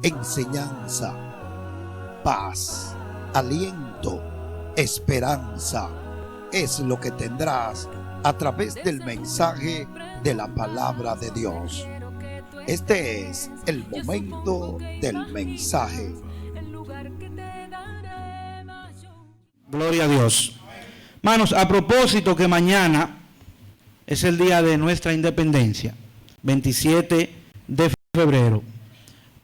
enseñanza, paz, aliento, esperanza. Es lo que tendrás a través del mensaje de la palabra de Dios. Este es el momento del mensaje. Gloria a Dios. Hermanos, a propósito que mañana es el día de nuestra independencia, 27 de febrero.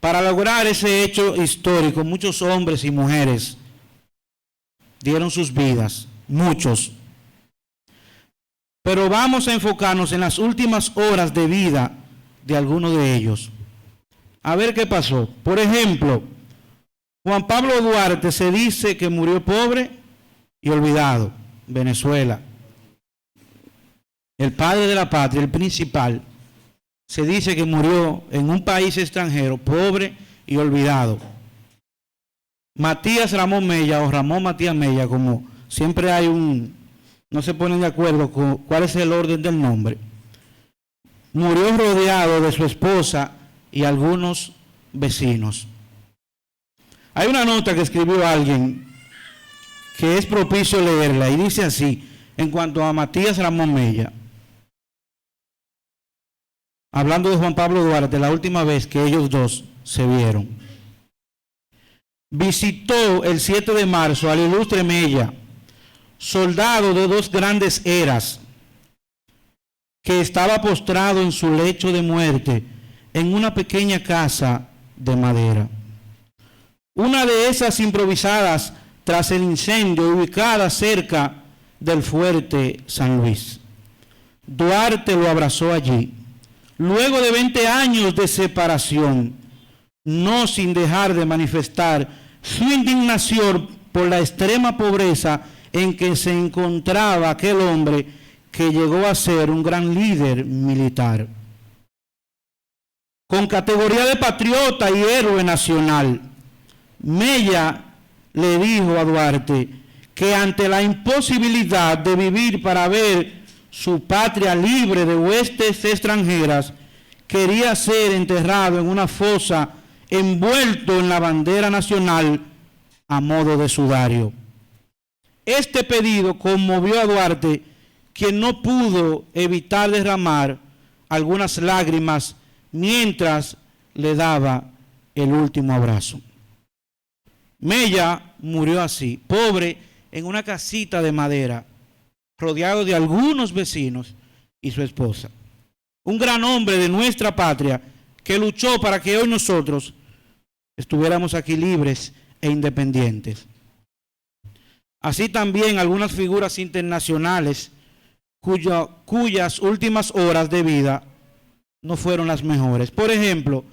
Para lograr ese hecho histórico, muchos hombres y mujeres dieron sus vidas, muchos. Pero vamos a enfocarnos en las últimas horas de vida de algunos de ellos. A ver qué pasó. Por ejemplo, Juan Pablo Duarte se dice que murió pobre y olvidado. Venezuela. El padre de la patria, el principal, se dice que murió en un país extranjero, pobre y olvidado. Matías Ramón Mella o Ramón Matías Mella, como siempre hay no se ponen de acuerdo con cuál es el orden del nombre. Murió rodeado de su esposa y algunos vecinos. Hay una nota que escribió alguien que es propicio leerla y dice así, en cuanto a Matías Ramón Mella, hablando de Juan Pablo Duarte, la última vez que ellos dos se vieron. Visitó el 7 de marzo al ilustre Mella, soldado de dos grandes eras, que estaba postrado en su lecho de muerte en una pequeña casa de madera. Una de esas improvisadas tras el incendio, ubicada cerca del fuerte San Luis. Duarte lo abrazó allí. Luego de 20 años de separación, no sin dejar de manifestar su indignación por la extrema pobreza en que se encontraba aquel hombre que llegó a ser un gran líder militar. Con categoría de patriota y héroe nacional, Mella le dijo a Duarte que ante la imposibilidad de vivir para ver su patria libre de huestes extranjeras, quería ser enterrado en una fosa envuelto en la bandera nacional a modo de sudario. Este pedido conmovió a Duarte, quien no pudo evitar derramar algunas lágrimas mientras le daba el último abrazo. Mella murió así, pobre, en una casita de madera, rodeado de algunos vecinos y su esposa. Un gran hombre de nuestra patria que luchó para que hoy nosotros estuviéramos aquí libres e independientes. Así también algunas figuras internacionales cuyas últimas horas de vida no fueron las mejores. Por ejemplo,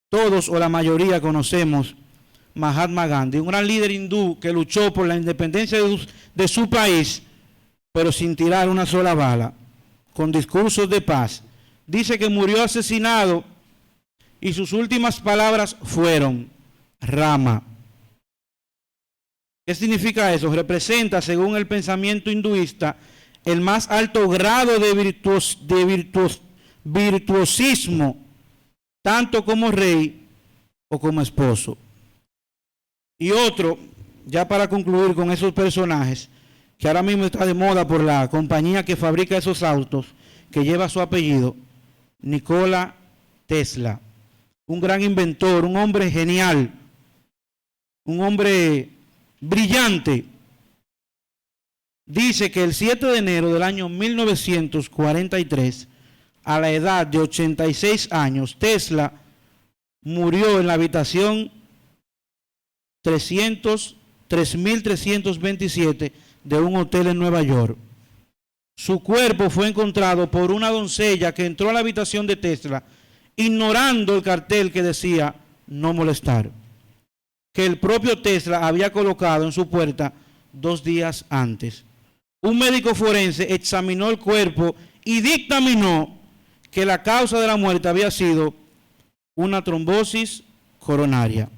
todos o la mayoría conocemos Mahatma Gandhi, un gran líder hindú que luchó por la independencia de su país, pero sin tirar una sola bala, con discursos de paz. Dice que murió asesinado y sus últimas palabras fueron Rama. ¿Qué significa eso? Representa, según el pensamiento hinduista, el más alto grado de virtuosismo, tanto como rey o como esposo. Y otro, ya para concluir con esos personajes, que ahora mismo está de moda por la compañía que fabrica esos autos, que lleva su apellido, Nikola Tesla, un gran inventor, un hombre genial, un hombre brillante. Dice que el 7 de enero del año 1943, a la edad de 86 años, Tesla murió en la habitación 3327 de un hotel en Nueva York. Su cuerpo fue encontrado por una doncella que entró a la habitación de Tesla ignorando el cartel que decía no molestar, que el propio Tesla había colocado en su puerta 2 días antes. Un médico forense examinó el cuerpo y dictaminó que la causa de la muerte había sido una trombosis coronaria.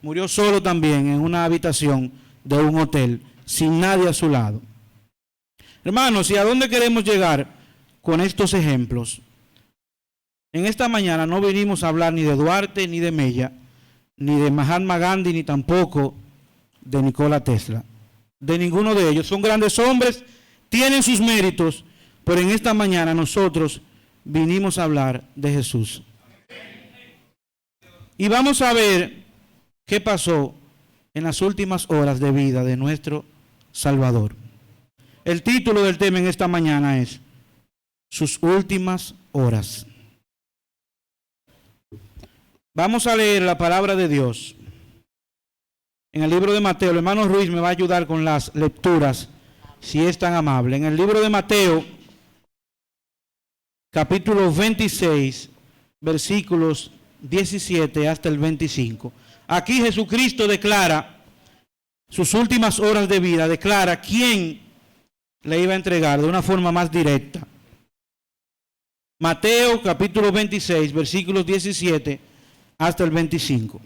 Murió solo también en una habitación de un hotel, sin nadie a su lado. Hermanos, ¿y a dónde queremos llegar con estos ejemplos? En esta mañana no vinimos a hablar ni de Duarte ni de Mella, ni de Mahatma Gandhi, ni tampoco de Nikola Tesla. De ninguno de ellos. Son grandes hombres, tienen sus méritos, pero en esta mañana nosotros vinimos a hablar de Jesús. Y vamos a ver qué pasó en las últimas horas de vida de nuestro Salvador. El título del tema en esta mañana es Sus últimas horas. Vamos a leer la palabra de Dios en el libro de Mateo. El hermano Ruiz me va a ayudar con las lecturas, si es tan amable. En el libro de Mateo, capítulo 26, versículos 17 hasta el 25. Aquí Jesucristo declara sus últimas horas de vida, declara quién le iba a entregar de una forma más directa. Mateo capítulo 26, versículos 17 hasta el 25.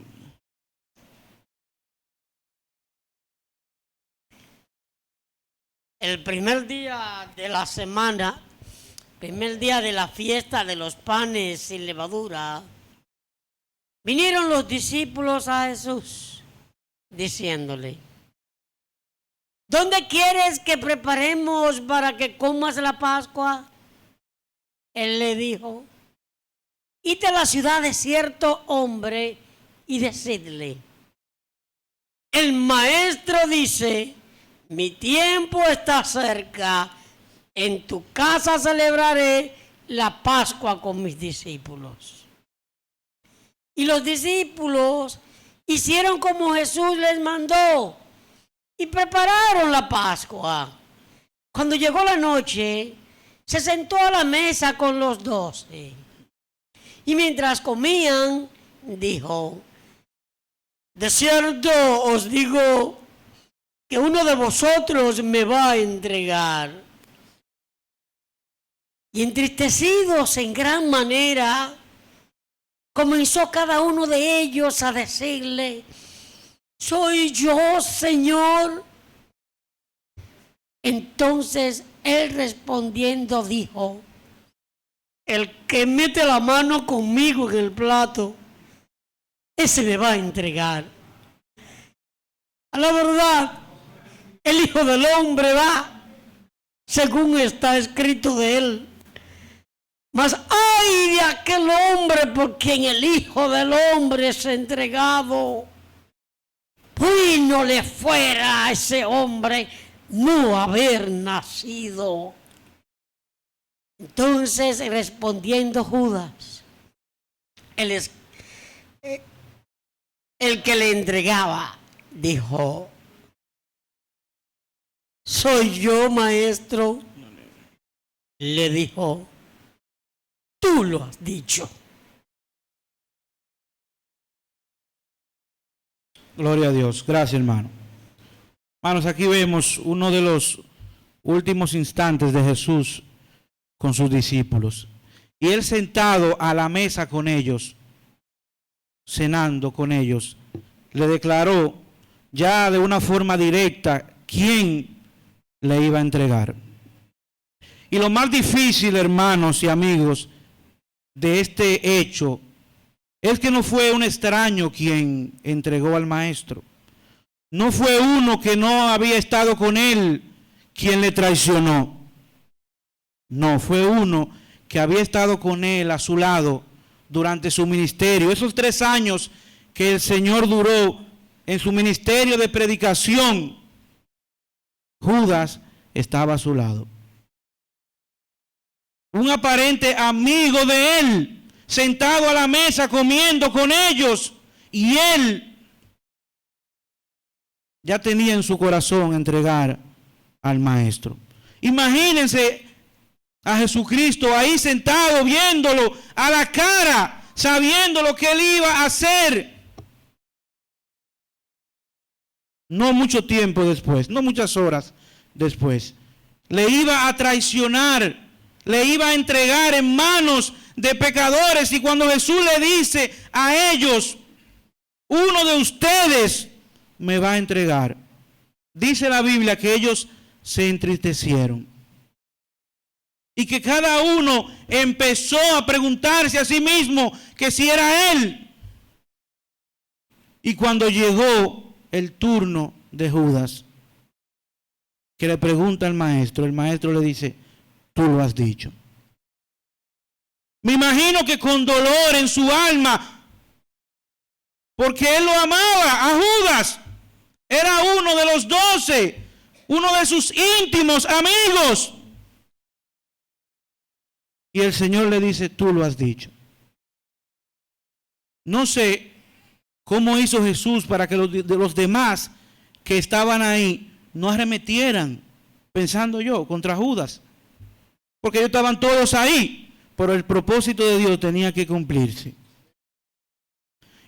El primer día de la semana, primer día de la fiesta de los panes sin levadura, vinieron los discípulos a Jesús, diciéndole: ¿dónde quieres que preparemos para que comas la Pascua? Él le dijo: id a la ciudad de cierto hombre y decidle: el maestro dice, mi tiempo está cerca, en tu casa celebraré la Pascua con mis discípulos. Y los discípulos hicieron como Jesús les mandó y prepararon la Pascua. Cuando llegó la noche, se sentó a la mesa con los 12. Y mientras comían, dijo: de cierto os digo que uno de vosotros me va a entregar. Y entristecidos en gran manera, comenzó cada uno de ellos a decirle: ¿soy yo, Señor? Entonces él respondiendo dijo: el que mete la mano conmigo en el plato, ese me va a entregar. A la verdad, el Hijo del Hombre va según está escrito de él. Mas ay de aquel hombre por quien el Hijo del Hombre es entregado. Bueno le fuera a ese hombre no haber nacido. Entonces, respondiendo Judas, el que le entregaba, dijo: ¿soy yo, maestro? Le dijo: tú lo has dicho. Gloria a Dios. Gracias, hermano. Hermanos, aquí vemos uno de los últimos instantes de Jesús con sus discípulos. Y él sentado a la mesa con ellos, cenando con ellos, le declaró ya de una forma directa quién le iba a entregar. Y lo más difícil, hermanos y amigos, de este hecho es que no fue un extraño quien entregó al maestro. No fue uno que no había estado con él quien le traicionó. No, fue uno que había estado con él a su lado durante su ministerio. Esos 3 años que el Señor duró en su ministerio de predicación, Judas estaba a su lado. Un aparente amigo de él, sentado a la mesa comiendo con ellos, y él ya tenía en su corazón entregar al maestro. Imagínense a Jesucristo ahí sentado, viéndolo a la cara, sabiendo lo que él iba a hacer. No mucho tiempo después, no muchas horas después, le iba a traicionar, le iba a entregar en manos de pecadores. Y cuando Jesús le dice a ellos: uno de ustedes me va a entregar, dice la Biblia que ellos se entristecieron. Y que cada uno empezó a preguntarse a sí mismo que si era él. Y cuando llegó el turno de Judas, que le pregunta al maestro, el maestro le dice, tú lo has dicho. Me imagino que con dolor en su alma, porque él lo amaba a Judas. Era uno de los 12, uno de sus íntimos amigos. Y el Señor le dice, tú lo has dicho. No sé cómo hizo Jesús para que los demás que estaban ahí no arremetieran, pensando yo, contra Judas. Porque ellos estaban todos ahí, pero el propósito de Dios tenía que cumplirse.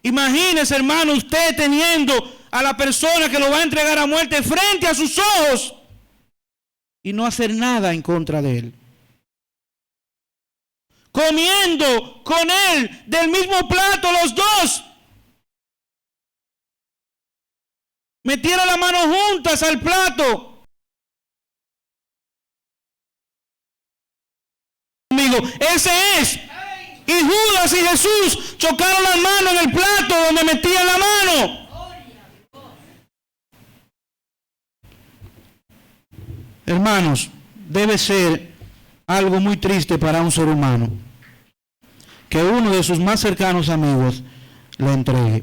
Imagínese, hermano, usted teniendo a la persona que lo va a entregar a muerte frente a sus ojos y no hacer nada en contra de él. Comiendo con él del mismo plato los dos. Metieron las manos juntas al plato. Amigo, ese es. Y Judas y Jesús chocaron las manos en el plato donde metían la mano. Hermanos, debe ser algo muy triste para un ser humano que uno de sus más cercanos amigos le entregue.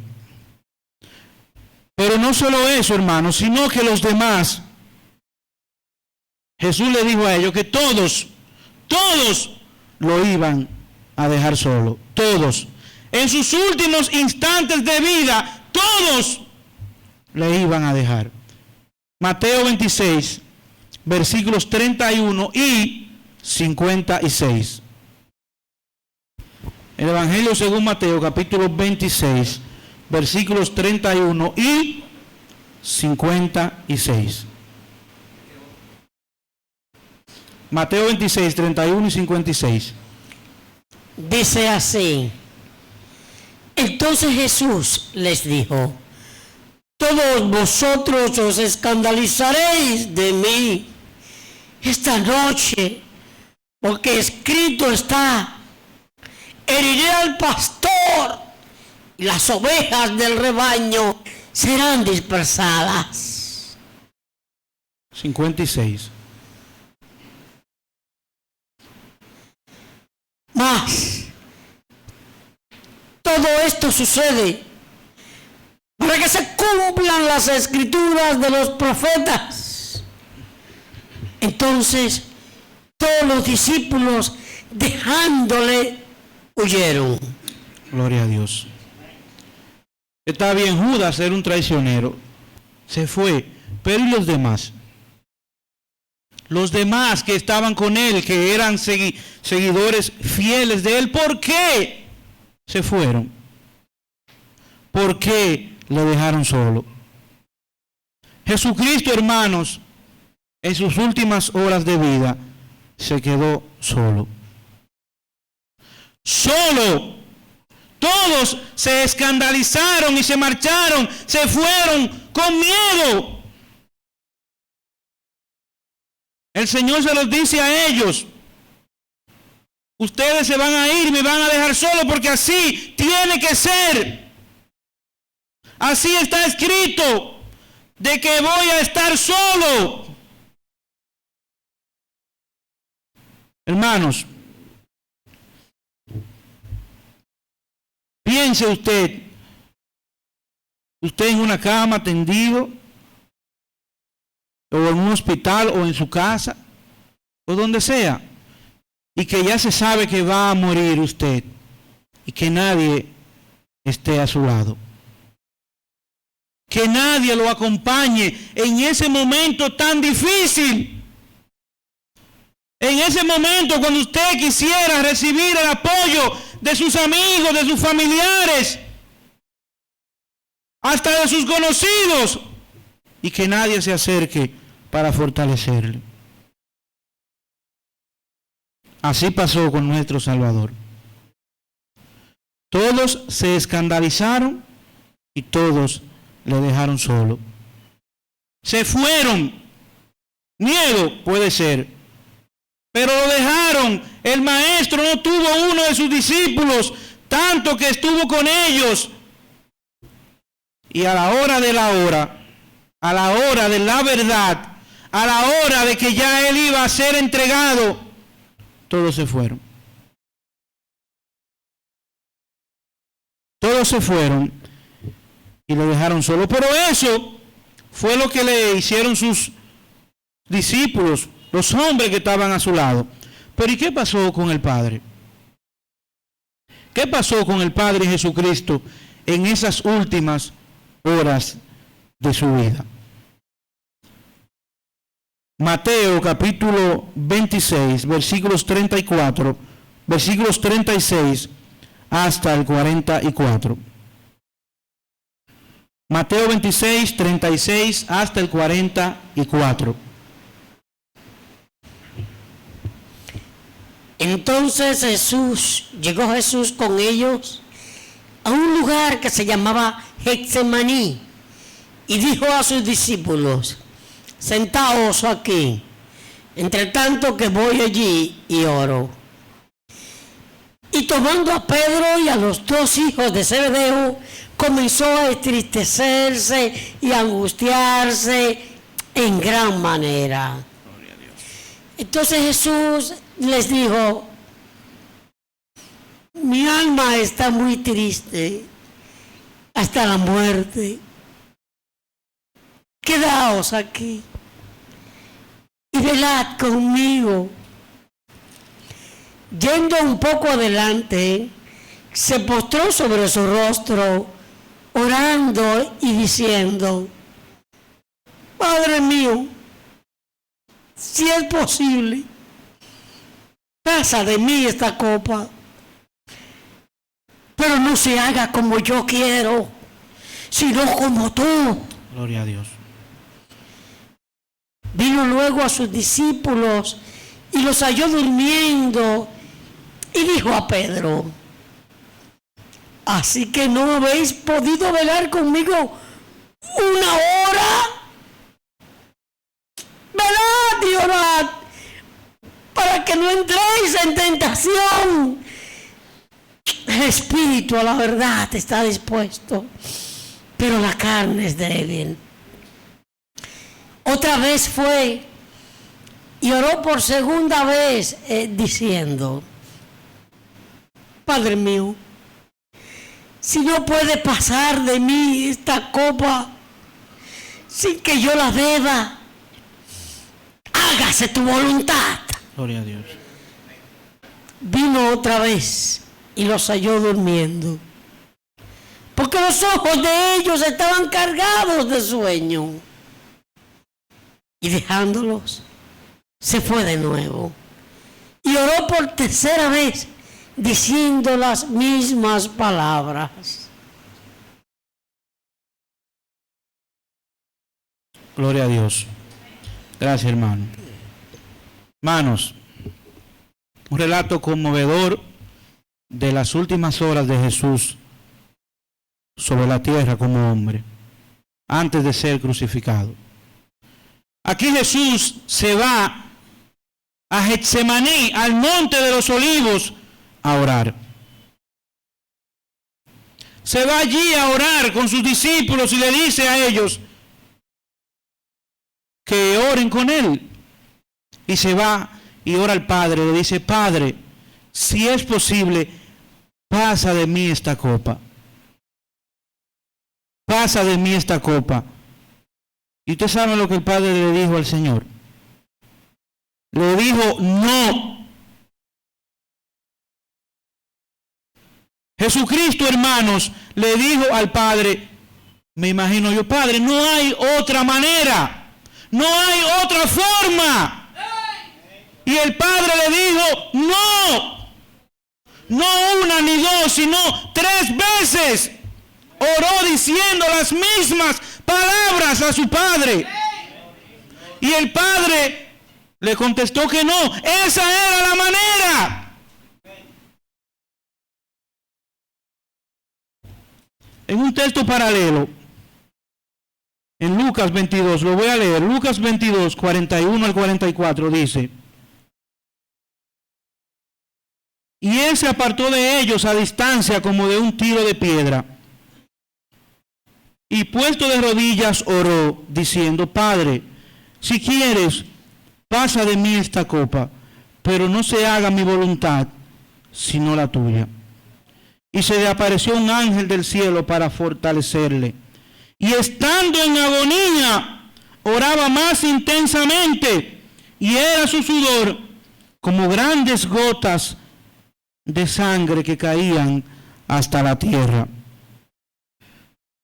Pero no solo eso, hermanos, sino que los demás, Jesús le dijo a ellos que todos lo iban a dejar solo. Todos. En sus últimos instantes de vida, todos le iban a dejar. Mateo 26, versículos 31 y 56. El Evangelio según Mateo, capítulo 26, versículos 31 y 56. Mateo 26, 31 y 56. Dice así: entonces Jesús les dijo, todos vosotros os escandalizaréis de mí esta noche, porque escrito está, heriré al pastor y las ovejas del rebaño serán dispersadas. 56. Mas todo esto sucede para que se cumplan las escrituras de los profetas. Entonces todos los discípulos, dejándole, huyeron. Gloria a Dios. Está bien, Judas era un traicionero, se fue, pero ¿y los demás? Los demás que estaban con él, que eran seguidores fieles de él, ¿por qué se fueron? ¿Por qué lo dejaron solo? Jesucristo, hermanos, en sus últimas horas de vida, se quedó solo. Solo. Todos se escandalizaron y se marcharon, se fueron con miedo. El Señor se los dice a ellos: ustedes se van a ir y me van a dejar solo, porque así tiene que ser. Así está escrito, de que voy a estar solo. Hermanos, piense usted en una cama tendido, o en un hospital, o en su casa, o donde sea, y que ya se sabe que va a morir usted, y que nadie esté a su lado. Que nadie lo acompañe en ese momento tan difícil. En ese momento cuando usted quisiera recibir el apoyo de sus amigos, de sus familiares, hasta de sus conocidos, y que nadie se acerque para fortalecerle. Así pasó con nuestro Salvador. Todos se escandalizaron y todos le dejaron solo. Se fueron. Miedo puede ser, pero lo dejaron. El maestro no tuvo uno de sus discípulos, tanto que estuvo con ellos, y a la hora de la hora, a la hora de la verdad, a la hora de que ya él iba a ser entregado, todos se fueron. Todos se fueron y lo dejaron solo. Pero eso fue lo que le hicieron sus discípulos, los hombres que estaban a su lado. Pero ¿y qué pasó con el Padre? ¿Qué pasó con el Padre Jesucristo en esas últimas horas de su vida? Mateo capítulo 26, versículos 34, versículos 36 hasta el 44. Mateo 26, 36 hasta el 44. Entonces llegó Jesús con ellos a un lugar que se llamaba Getsemaní y dijo a sus discípulos: sentaos aquí, entre tanto que voy allí y oro. Y tomando a Pedro y a los dos hijos de Zebedeo, comenzó a entristecerse y a angustiarse en gran manera. Entonces Jesús les dijo: mi alma está muy triste hasta la muerte. Quedaos aquí y velad conmigo. Yendo un poco adelante, se postró sobre su rostro, orando y diciendo: Padre mío, si es posible, pasa de mí esta copa, pero no se haga como yo quiero, sino como tú. Gloria a Dios. Vino luego a sus discípulos y los halló durmiendo y dijo a Pedro: ¿así que no habéis podido velar conmigo una hora? Velad y orad para que no entréis en tentación. El espíritu a la verdad está dispuesto, pero la carne es débil. Otra vez fue y oró por segunda vez diciendo: Padre mío, si no puede pasar de mí esta copa sin que yo la beba, hágase tu voluntad. Gloria a Dios. Vino otra vez y los halló durmiendo, porque los ojos de ellos estaban cargados de sueño. Y dejándolos, se fue de nuevo y oró por tercera vez, diciendo las mismas palabras. Gloria a Dios. Gracias, hermano. Hermanos, un relato conmovedor de las últimas horas de Jesús sobre la tierra como hombre, antes de ser crucificado. Aquí Jesús se va a Getsemaní, al monte de los olivos, a orar. Se va allí a orar con sus discípulos y le dice a ellos que oren con él. Y se va y ora al Padre, le dice: Padre, si es posible, pasa de mí esta copa. Pasa de mí esta copa. Y usted sabe lo que el Padre le dijo al Señor. Le dijo: no. Jesucristo, hermanos, le dijo al Padre, me imagino yo: Padre, no hay otra manera, no hay otra forma. Y el Padre le dijo: no, no una ni dos, sino 3 veces. Oró diciendo las mismas palabras a su Padre. Y el Padre le contestó que no, esa era la manera. En un texto paralelo, en Lucas 22, lo voy a leer, Lucas 22, 41 al 44, dice: y él se apartó de ellos a distancia como de un tiro de piedra, y puesto de rodillas oró, diciendo: Padre, si quieres, pasa de mí esta copa, pero no se haga mi voluntad, sino la tuya. Y se le apareció un ángel del cielo para fortalecerle. Y estando en agonía, oraba más intensamente, y era su sudor como grandes gotas de sangre que caían hasta la tierra.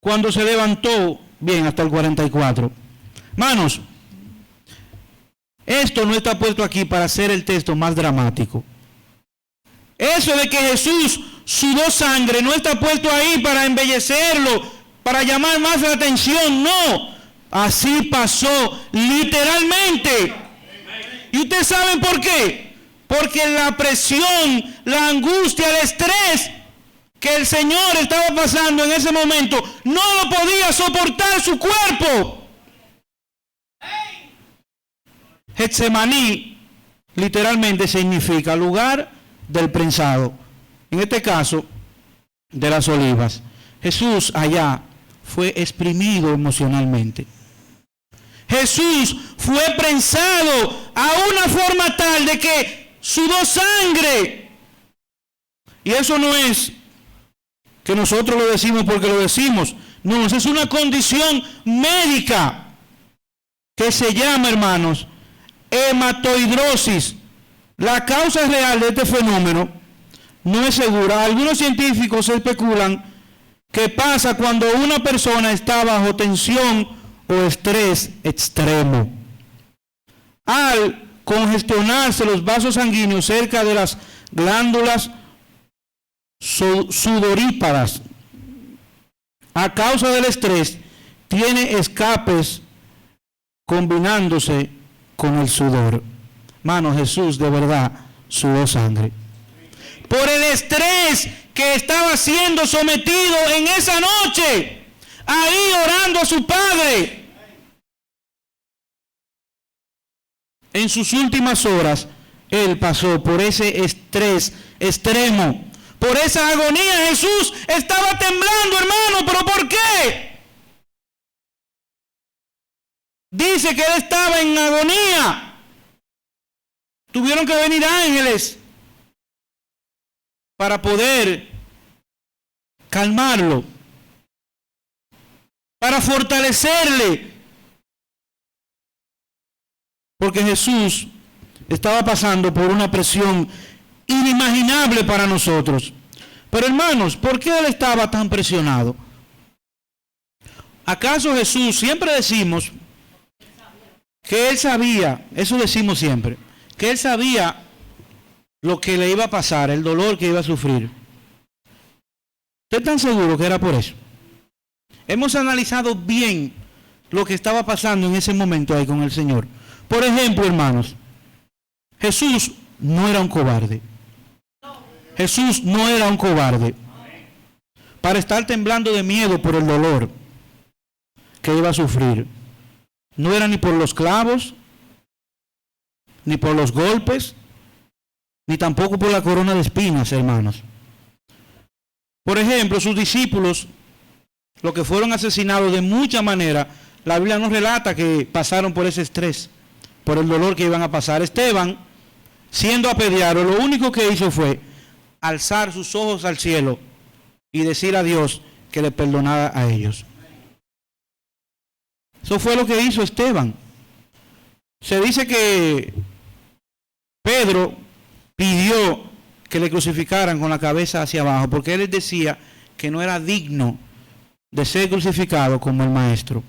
Cuando se levantó, bien, hasta el 44. Manos, esto no está puesto aquí para hacer el texto más dramático. Eso de que Jesús sudó sangre no está puesto ahí para embellecerlo, para llamar más la atención, no. Así pasó literalmente. ¿Y ustedes saben por qué? Porque la presión, la angustia, el estrés que el Señor estaba pasando en ese momento no lo podía soportar su cuerpo. Getsemaní literalmente significa lugar del prensado. En este caso, de las olivas. Jesús allá fue exprimido emocionalmente. Jesús fue prensado a una forma tal de que sudó sangre. Y eso no es que nosotros lo decimos porque lo decimos. No, es una condición médica que se llama, hermanos, hematohidrosis. La causa real de este fenómeno no es segura. Algunos científicos especulan que pasa cuando una persona está bajo tensión o estrés extremo. Al congestionarse los vasos sanguíneos cerca de las glándulas sudoríparas, a causa del estrés, tiene escapes combinándose con el sudor. Mano, Jesús de verdad sudó sangre. Por el estrés que estaba siendo sometido en esa noche, ahí orando a su Padre. En sus últimas horas, Él pasó por ese estrés extremo, por esa agonía. Jesús estaba temblando, hermano, ¿pero por qué? Dice que Él estaba en agonía. Tuvieron que venir ángeles para poder calmarlo, para fortalecerle, porque Jesús estaba pasando por una presión inimaginable para nosotros. Pero hermanos, ¿por qué Él estaba tan presionado? ¿Acaso Jesús, siempre decimos que Él sabía, eso decimos siempre, que Él sabía lo que le iba a pasar, el dolor que iba a sufrir? ¿Usted está seguro que era por eso? Hemos analizado bien lo que estaba pasando en ese momento ahí con el Señor. Por ejemplo, hermanos, Jesús no era un cobarde. Jesús no era un cobarde para estar temblando de miedo por el dolor que iba a sufrir. No era ni por los clavos, ni por los golpes, ni tampoco por la corona de espinas, hermanos. Por ejemplo, sus discípulos, los que fueron asesinados de muchas maneras, la Biblia nos relata que pasaron por ese estrés, por el dolor que iban a pasar. Esteban, siendo apedreado, lo único que hizo fue alzar sus ojos al cielo y decir a Dios que le perdonara a ellos. Eso fue lo que hizo Esteban. Se dice que Pedro pidió que le crucificaran con la cabeza hacia abajo, porque él decía que no era digno de ser crucificado como el maestro.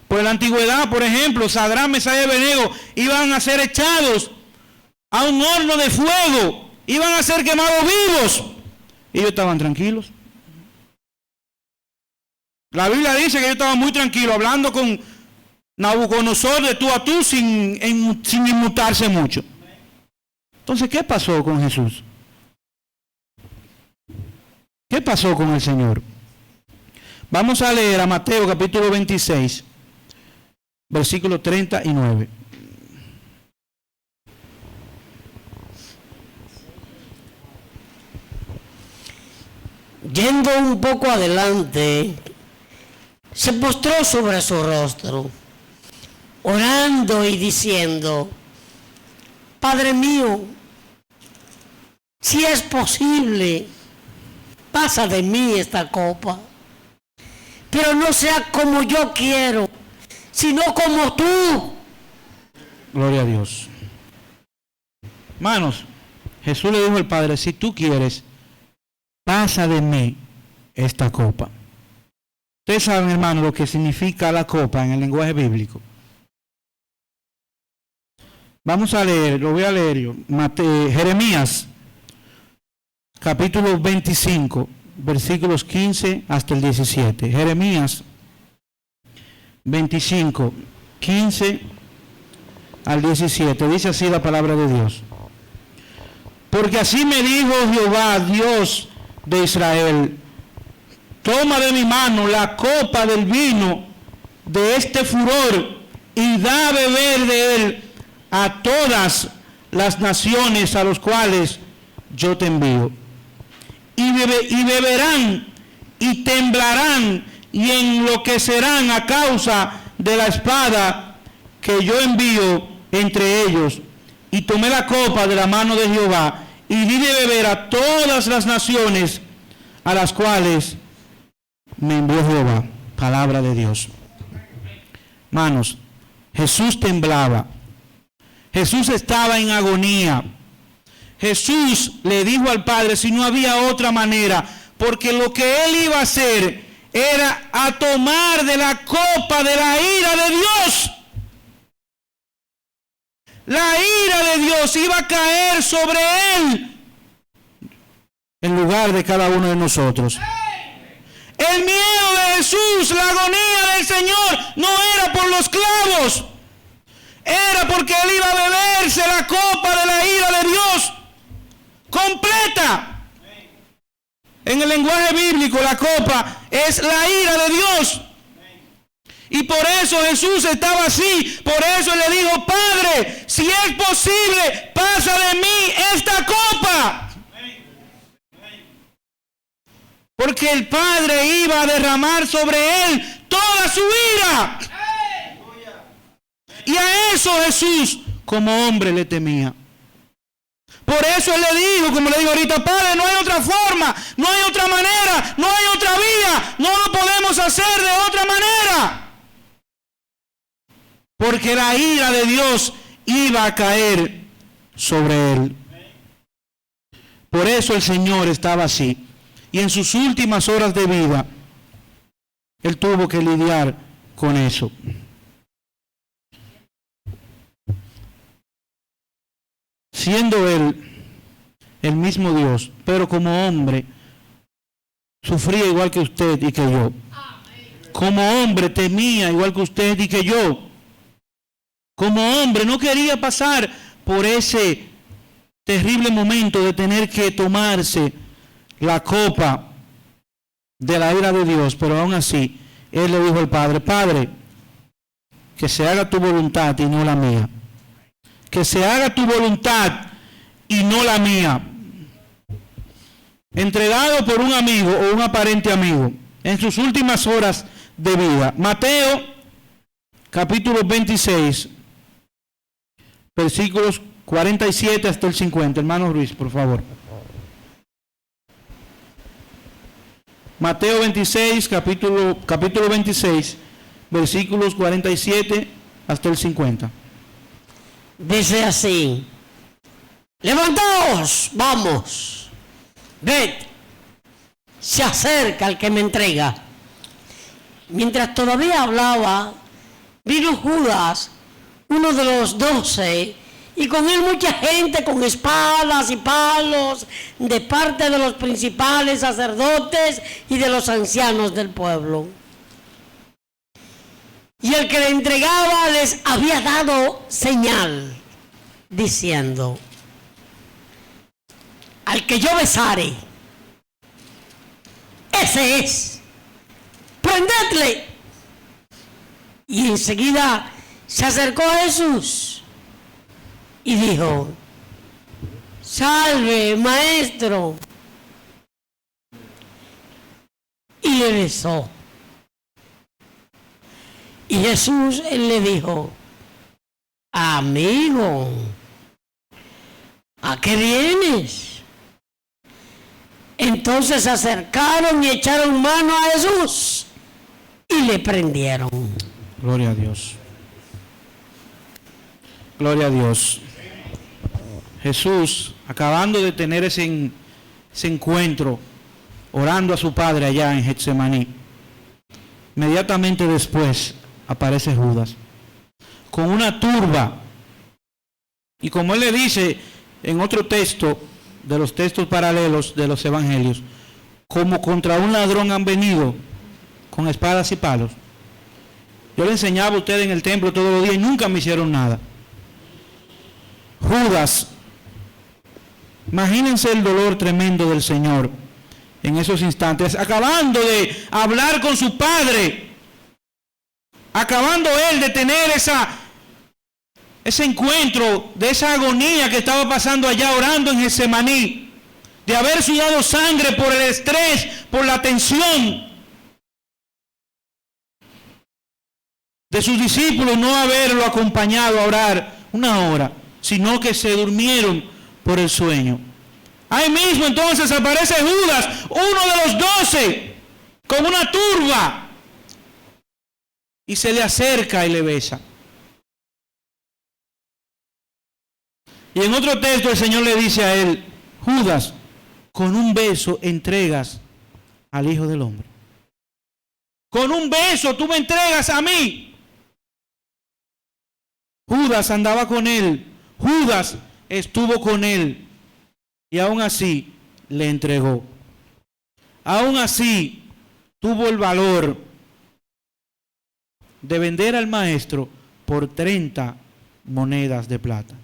Por la antigüedad, por ejemplo, Sadrán, Mesach y Abednego iban a ser echados a un horno de fuego, iban a ser quemados vivos. Ellos estaban tranquilos. La Biblia dice que ellos estaban muy tranquilos, hablando con Nabucodonosor de tú a tú sin inmutarse mucho. Entonces, ¿qué pasó con Jesús? ¿Qué pasó con el Señor? Vamos a leer a Mateo capítulo 26, versículo 39. Yendo un poco adelante, se postró sobre su rostro, orando y diciendo: Padre mío, si es posible, pasa de mí esta copa, pero no sea como yo quiero, sino como tú. Gloria a Dios. Hermanos, Jesús le dijo al Padre: si tú quieres, pasa de mí esta copa. Ustedes saben, hermanos, lo que significa la copa en el lenguaje bíblico. Vamos a leer, lo voy a leer yo. Jeremías, capítulo 25, versículos 15 hasta el 17. Jeremías 25, 15 al 17. Dice así la palabra de Dios. Porque así me dijo Jehová, Dios de Israel: toma de mi mano la copa del vino de este furor y da a beber de él a todas las naciones a los cuales yo te envío. Y beberán y temblarán y enloquecerán a causa de la espada que yo envío entre ellos. Y tomé la copa de la mano de Jehová y di de beber a todas las naciones a las cuales me envió Jehová. Palabra de Dios. Manos, Jesús temblaba. Jesús estaba en agonía. Jesús le dijo al Padre si no había otra manera, porque lo que él iba a hacer era a tomar de la copa de la ira de Dios. La ira de Dios iba a caer sobre él en lugar de cada uno de nosotros. El miedo de Jesús, la agonía del Señor, no era por los clavos, era porque él iba a beberse la copa de la ira de Dios completa. En el lenguaje bíblico, la copa es la ira de Dios. Y por eso Jesús estaba así. Por eso le dijo: Padre, si es posible, pasa de mí esta copa. Porque el Padre iba a derramar sobre él toda su ira. Y a eso Jesús, como hombre, le temía. Por eso él le dijo, como le digo ahorita: Padre, no hay otra forma, no hay otra manera, no hay otra vía, no lo podemos hacer de otra manera. Porque la ira de Dios iba a caer sobre él. Por eso el Señor estaba así. Y en sus últimas horas de vida, él tuvo que lidiar con eso. Siendo él el mismo Dios, pero como hombre, sufría igual que usted y que yo. Como hombre temía igual que usted y que yo. Como hombre no quería pasar por ese terrible momento de tener que tomarse la copa de la ira de Dios, pero aún así, él le dijo al Padre: Padre, que se haga tu voluntad y no la mía. Que se haga tu voluntad y no la mía. Entregado por un amigo o un aparente amigo en sus últimas horas de vida. Mateo, capítulo 26, versículos 47 hasta el 50. Hermano Ruiz, por favor. Mateo 26, capítulo 26, versículos 47 hasta el 50. Dice así: levantaos, vamos, ved, se acerca el que me entrega. Mientras todavía hablaba, vino Judas, uno de los 12, y con él mucha gente con espadas y palos de parte de los principales sacerdotes y de los ancianos del pueblo. Y el que le entregaba les había dado señal, diciendo: al que yo besare, ese es, prendedle. Y enseguida se acercó a Jesús y dijo: salve, maestro. Y le besó. Y Jesús le dijo: amigo, ¿a qué vienes? Entonces se acercaron y echaron mano a Jesús y le prendieron. Gloria a Dios. Gloria a Dios. Jesús, acabando de tener ese encuentro, orando a su Padre allá en Getsemaní, inmediatamente después aparece Judas con una turba, y como él le dice en otro texto de los textos paralelos de los evangelios, como contra un ladrón han venido con espadas y palos. Yo le enseñaba a ustedes en el templo todos los días y nunca me hicieron nada. Judas, imagínense el dolor tremendo del Señor en esos instantes, acabando de hablar con su Padre, acabando él de tener ese encuentro, de esa agonía que estaba pasando allá orando en Getsemaní, de haber sudado sangre por el estrés, por la tensión de sus discípulos, no haberlo acompañado a orar una hora, sino que se durmieron por el sueño. Ahí mismo entonces aparece Judas, uno de los 12, con una turba, y se le acerca y le besa. Y en otro texto el Señor le dice a él: Judas, con un beso entregas al Hijo del Hombre. Con un beso tú me entregas a mí. Judas andaba con él, Judas estuvo con él, y aún así le entregó. Aún así tuvo el valor de vender al maestro por 30 monedas de plata.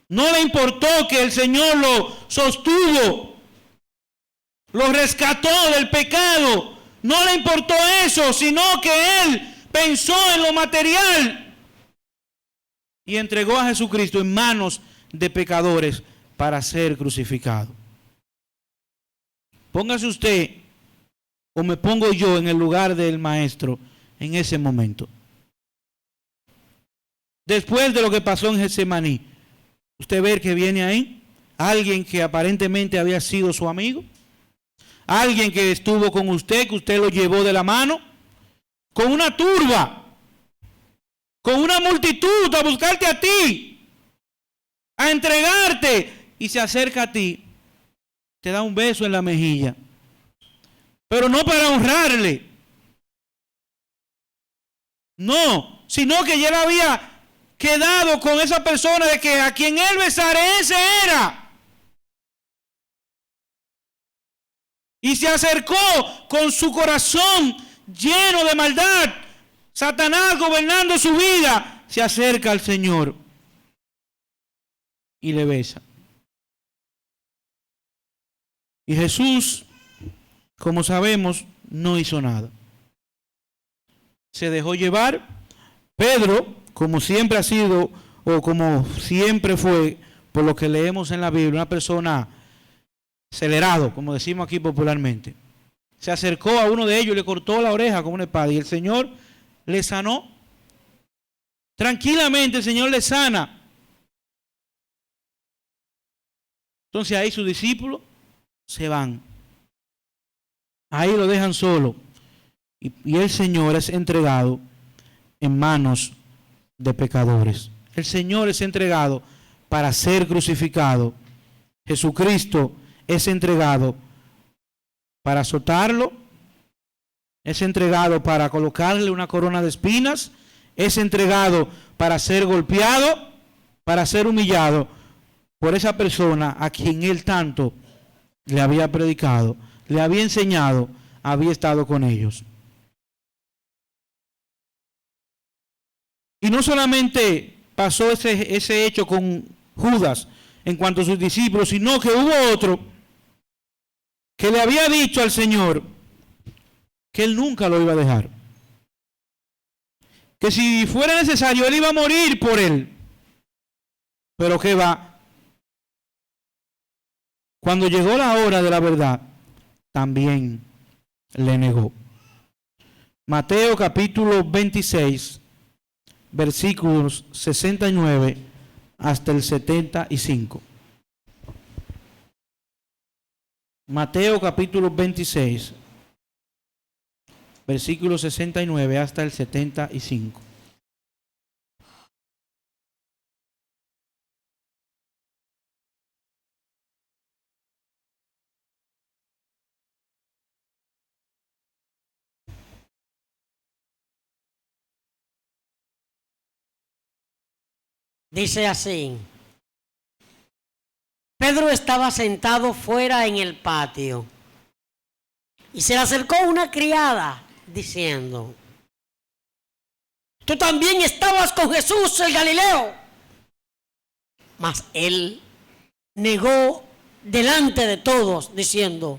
No le importó que el Señor lo sostuvo, lo rescató del pecado. No le importó eso, sino que él pensó en lo material y entregó a Jesucristo en manos de pecadores para ser crucificado. Póngase usted, o me pongo yo en el lugar del maestro en ese momento. Después de lo que pasó en Getsemaní, usted ve que viene ahí alguien que aparentemente había sido su amigo, alguien que estuvo con usted, que usted lo llevó de la mano, con una turba, con una multitud a buscarte a ti, a entregarte, y se acerca a ti, te da un beso en la mejilla, pero no para honrarle, no, sino que ya le había quedado con esa persona de que a quien él besara, ese era. Y se acercó con su corazón lleno de maldad, Satanás gobernando su vida, se acerca al Señor y le besa. Y Jesús, como sabemos, no hizo nada. Se dejó llevar. Pedro, como siempre ha sido, o como siempre fue, por lo que leemos en la Biblia, una persona acelerado, como decimos aquí popularmente, se acercó a uno de ellos y le cortó la oreja con una espada, y el Señor le sanó. Tranquilamente el Señor le sana. Entonces ahí sus discípulos se van. Ahí lo dejan solo. Y el Señor es entregado en manos de pecadores. El Señor es entregado para ser crucificado. Jesucristo es entregado para azotarlo, es entregado para colocarle una corona de espinas, es entregado para ser golpeado, para ser humillado por esa persona a quien él tanto le había predicado, le había enseñado, había estado con ellos. Y no solamente pasó ese hecho con Judas en cuanto a sus discípulos, sino que hubo otro que le había dicho al Señor que él nunca lo iba a dejar, que si fuera necesario él iba a morir por él. Pero ¿qué va? Cuando llegó la hora de la verdad, también le negó. Mateo capítulo 26, versículos 69 hasta el 75. Mateo capítulo 26, versículos 69 hasta el 75. Dice así: Pedro estaba sentado fuera en el patio y se le acercó una criada diciendo: tú también estabas con Jesús el Galileo. Mas él negó delante de todos diciendo: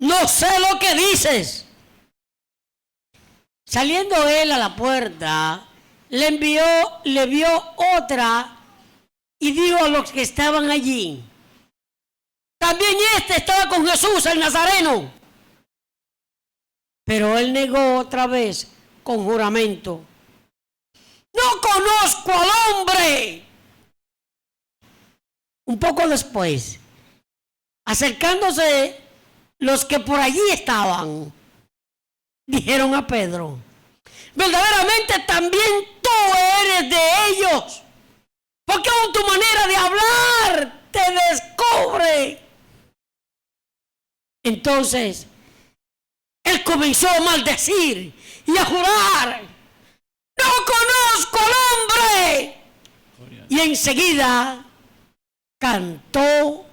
no sé lo que dices. Saliendo él a la puerta, le vio otra y dijo a los que estaban allí: también este estaba con Jesús el Nazareno. Pero él negó otra vez con juramento: no conozco al hombre. Un poco después, acercándose los que por allí estaban, dijeron a Pedro: verdaderamente también tú eres de ellos, porque aún tu manera de hablar te descubre. Entonces él comenzó a maldecir y a jurar: no conozco al hombre. Y enseguida cantó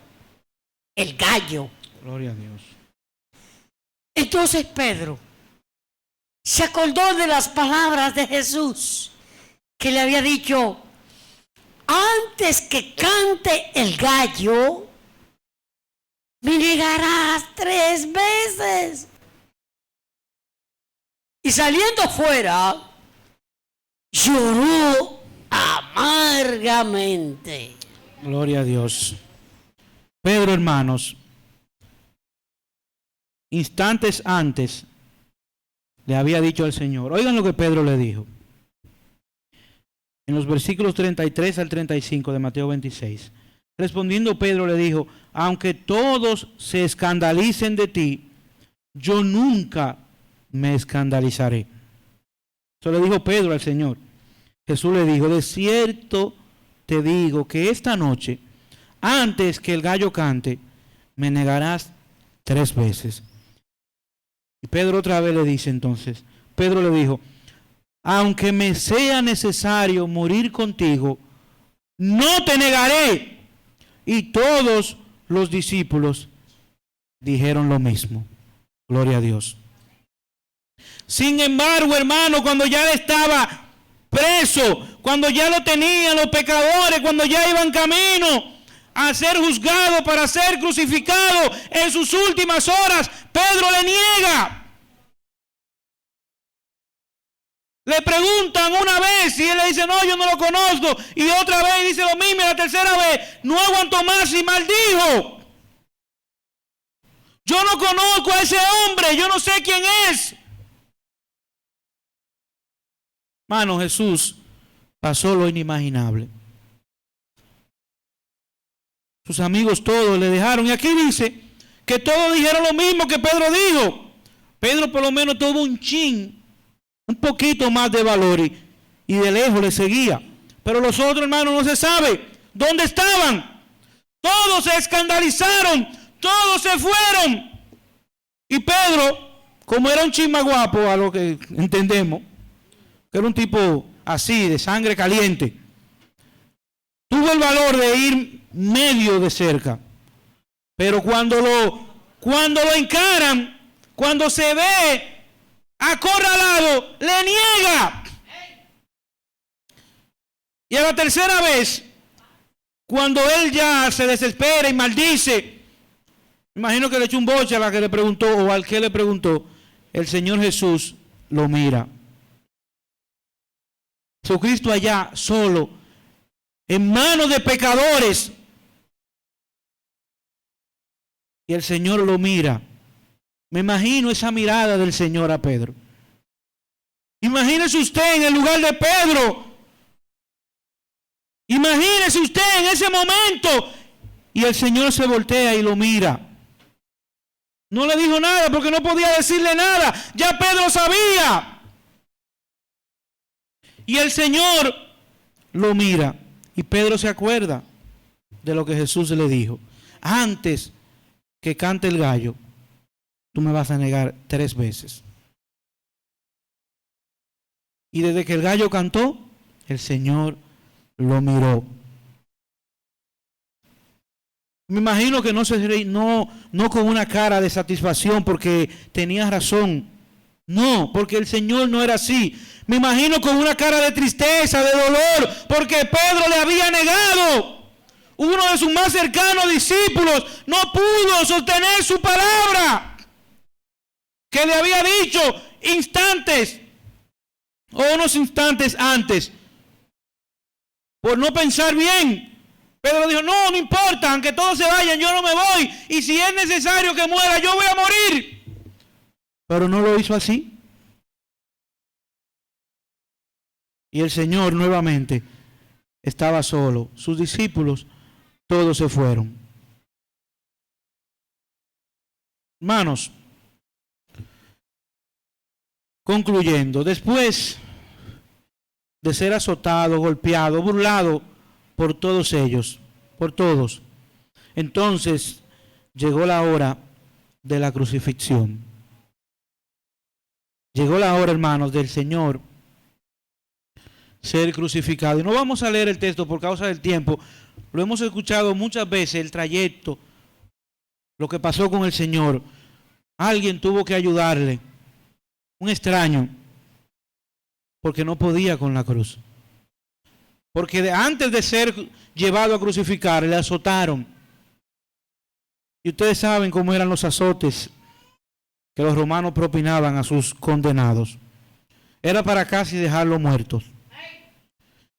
el gallo. Gloria a Dios. Entonces Pedro se acordó de las palabras de Jesús, que le había dicho: antes que cante el gallo, me negarás 3 veces. Y saliendo fuera, lloró amargamente. Gloria a Dios. Pedro, hermanos, instantes antes le había dicho al Señor. Oigan lo que Pedro le dijo. En los versículos 33 al 35 de Mateo 26. Respondiendo Pedro le dijo: aunque todos se escandalicen de ti, yo nunca me escandalizaré. Eso le dijo Pedro al Señor. Jesús le dijo: de cierto te digo que esta noche, antes que el gallo cante, me negarás 3 veces. Y Pedro otra vez le dice entonces, Pedro le dijo: aunque me sea necesario morir contigo, no te negaré. Y todos los discípulos dijeron lo mismo. Gloria a Dios. Sin embargo, hermano, cuando ya él estaba preso, cuando ya lo tenían los pecadores, cuando ya iban camino a ser juzgado para ser crucificado, en sus últimas horas, Pedro le niega. Le preguntan una vez y él le dice: no, yo no lo conozco. Y otra vez dice lo mismo, y la tercera vez no aguantó más y maldijo: yo no conozco a ese hombre, yo no sé quién es. Hermano, Jesús pasó lo inimaginable. Sus amigos todos le dejaron. Y aquí dice que todos dijeron lo mismo que Pedro dijo. Pedro por lo menos tuvo un poquito más de valor y de lejos le seguía. Pero los otros, hermanos, no se sabe dónde estaban. Todos se escandalizaron, todos se fueron. Y Pedro, como era un chisma guapo, a lo que entendemos, que era un tipo así, de sangre caliente, tuvo el valor de ir medio de cerca. Pero cuando lo encaran, cuando se ve acorralado, le niega. Y a la tercera vez, cuando él ya se desespera y maldice, imagino que le echó un boche a la que le preguntó o al que le preguntó, el Señor Jesús lo mira. Jesucristo allá solo, en manos de pecadores, y el Señor lo mira. Me imagino esa mirada del Señor a Pedro. Imagínese usted en el lugar de Pedro. Imagínese usted en ese momento. Y el Señor se voltea y lo mira. No le dijo nada porque no podía decirle nada. Ya Pedro sabía. Y el Señor lo mira. Y Pedro se acuerda de lo que Jesús le dijo. Antes que cante el gallo, tú me vas a negar 3 veces. Y desde que el gallo cantó, el Señor lo miró. Me imagino que no con una cara de satisfacción porque tenía razón. No, porque el Señor no era así. Me imagino con una cara de tristeza, de dolor, porque Pedro le había negado. Uno de sus más cercanos discípulos no pudo sostener su palabra que le había dicho instantes o unos instantes antes. Por no pensar bien, Pedro dijo, no importa, aunque todos se vayan, yo no me voy. Y si es necesario que muera, yo voy a morir. Pero no lo hizo así. Y el Señor nuevamente estaba solo. Sus discípulos todos se fueron. Hermanos, concluyendo, después de ser azotado, golpeado, burlado por todos ellos, por todos, entonces llegó la hora de la crucifixión. Llegó la hora, hermanos, del Señor ser crucificado. Y no vamos a leer el texto por causa del tiempo. Lo hemos escuchado muchas veces, el trayecto, lo que pasó con el Señor. Alguien tuvo que ayudarle, un extraño, porque no podía con la cruz. Porque antes de ser llevado a crucificar, le azotaron. Y ustedes saben cómo eran los azotes que los romanos propinaban a sus condenados. Era para casi dejarlos muertos.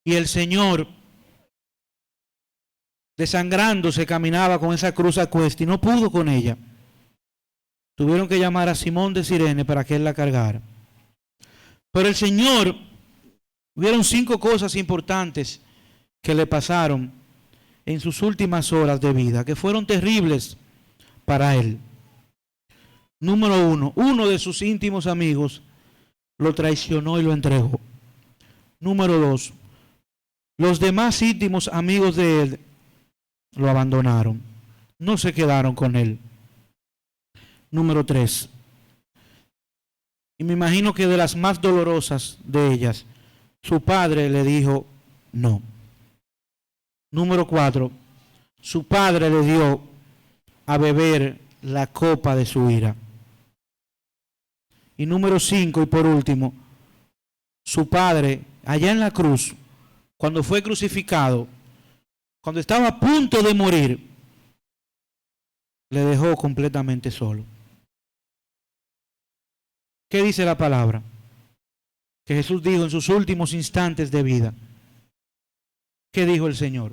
Y el Señor, desangrándose, caminaba con esa cruz a cuesta y no pudo con ella. Tuvieron que llamar a Simón de Cirene para que él la cargara. Pero el Señor, hubieron 5 cosas importantes que le pasaron en sus últimas horas de vida, que fueron terribles para él. Número 1, uno de sus íntimos amigos lo traicionó y lo entregó. Número 2, los demás íntimos amigos de él lo abandonaron, no se quedaron con él. Número 3, y me imagino que de las más dolorosas de ellas, su padre le dijo no. Número 4, su padre le dio a beber la copa de su ira. Y número 5, y por último, su padre, allá en la cruz, cuando fue crucificado, cuando estaba a punto de morir, le dejó completamente solo. ¿Qué dice la palabra? Que Jesús dijo en sus últimos instantes de vida. ¿Qué dijo el Señor?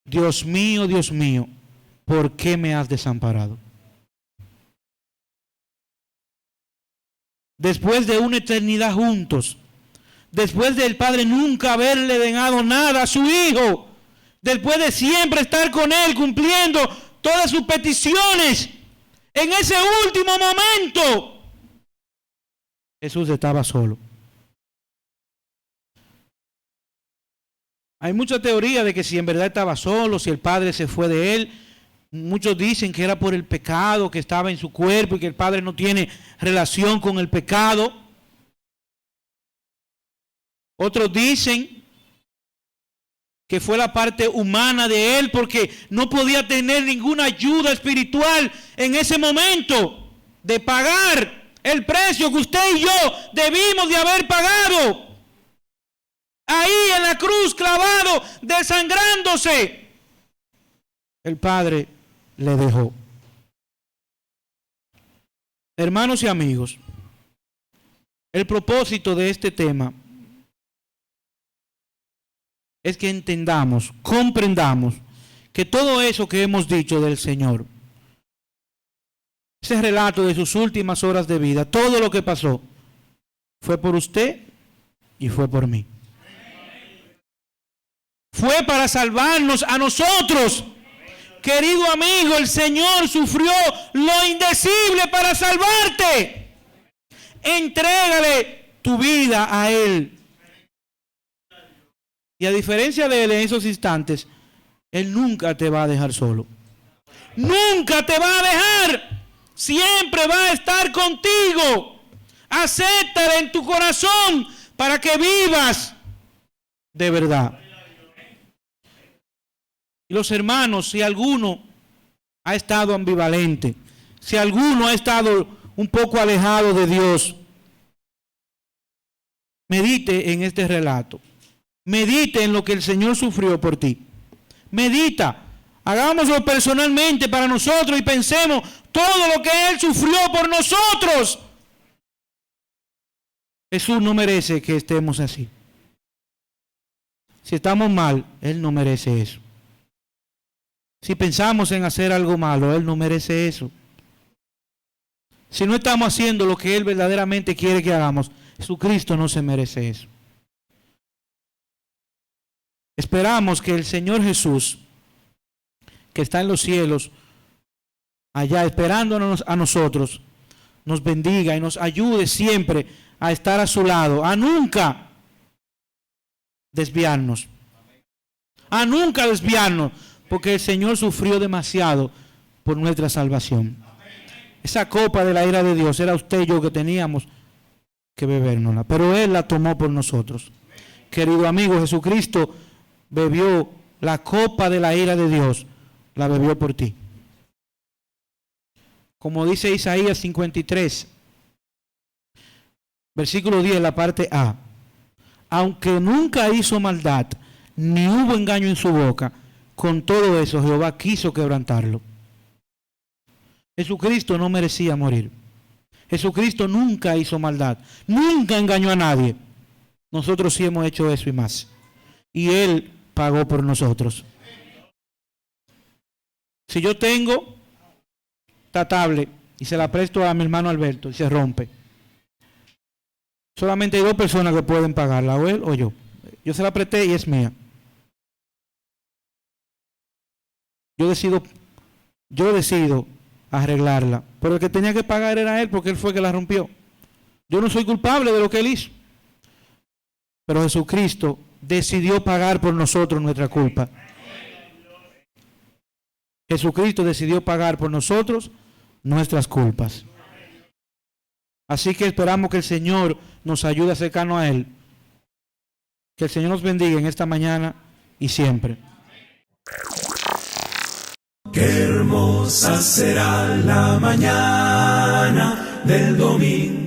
Dios mío, ¿por qué me has desamparado? Después de una eternidad juntos, después del Padre nunca haberle negado nada a su Hijo, después de siempre estar con Él cumpliendo todas sus peticiones, en ese último momento, Jesús estaba solo. Hay mucha teoría de que si en verdad estaba solo, si el Padre se fue de él. Muchos dicen que era por el pecado que estaba en su cuerpo y que el Padre no tiene relación con el pecado. Otros dicen que fue la parte humana de él porque no podía tener ninguna ayuda espiritual en ese momento de pagar el precio que usted y yo debimos de haber pagado. Ahí en la cruz clavado, desangrándose, el Padre le dejó. Hermanos y amigos, el propósito de este tema es que entendamos, comprendamos que todo eso que hemos dicho del Señor, ese relato de sus últimas horas de vida, todo lo que pasó, Fue por usted y fue por mí. Fue para salvarnos a nosotros. Querido amigo, el Señor sufrió lo indecible para salvarte. Entrégale tu vida a Él. Y a diferencia de Él en esos instantes, Él nunca te va a dejar solo. Nunca te va a dejar. Siempre va a estar contigo. Acéptale en tu corazón para que vivas de verdad. Y los hermanos, si alguno ha estado ambivalente, si alguno ha estado un poco alejado de Dios, medite en este relato. Medite en lo que el Señor sufrió por ti. Medita. Hagámoslo personalmente para nosotros y pensemos todo lo que Él sufrió por nosotros. Jesús no merece que estemos así. Si estamos mal, Él no merece eso. Si pensamos en hacer algo malo, Él no merece eso. Si no estamos haciendo lo que Él verdaderamente quiere que hagamos, Jesucristo no se merece eso. Esperamos que el Señor Jesús, que está en los cielos, allá esperándonos a nosotros, nos bendiga y nos ayude siempre a estar a su lado, a nunca desviarnos, porque el Señor sufrió demasiado por nuestra salvación. Esa copa de la ira de Dios era usted y yo que teníamos que bebérnosla, pero Él la tomó por nosotros. Querido amigo, Jesucristo bebió la copa de la ira de Dios, la bebió por ti. Como dice Isaías 53, versículo 10, la parte A. Aunque nunca hizo maldad, ni hubo engaño en su boca, con todo eso Jehová quiso quebrantarlo. Jesucristo no merecía morir. Jesucristo nunca hizo maldad, nunca engañó a nadie. Nosotros sí hemos hecho eso y más. Y Él pagó por nosotros. Si yo tengo esta tablet y se la presto a mi hermano Alberto y se rompe, solamente hay dos personas que pueden pagarla, o él o yo. Yo se la presté y es mía. Yo decido arreglarla, pero el que tenía que pagar era él, porque él fue el que la rompió. Yo no soy culpable de lo que él hizo, pero Jesucristo decidió pagar por nosotros nuestra culpa. Jesucristo decidió pagar por nosotros nuestras culpas. Así que esperamos que el Señor nos ayude a acercarnos a Él. Que el Señor nos bendiga en esta mañana y siempre. Qué hermosa será la mañana del domingo.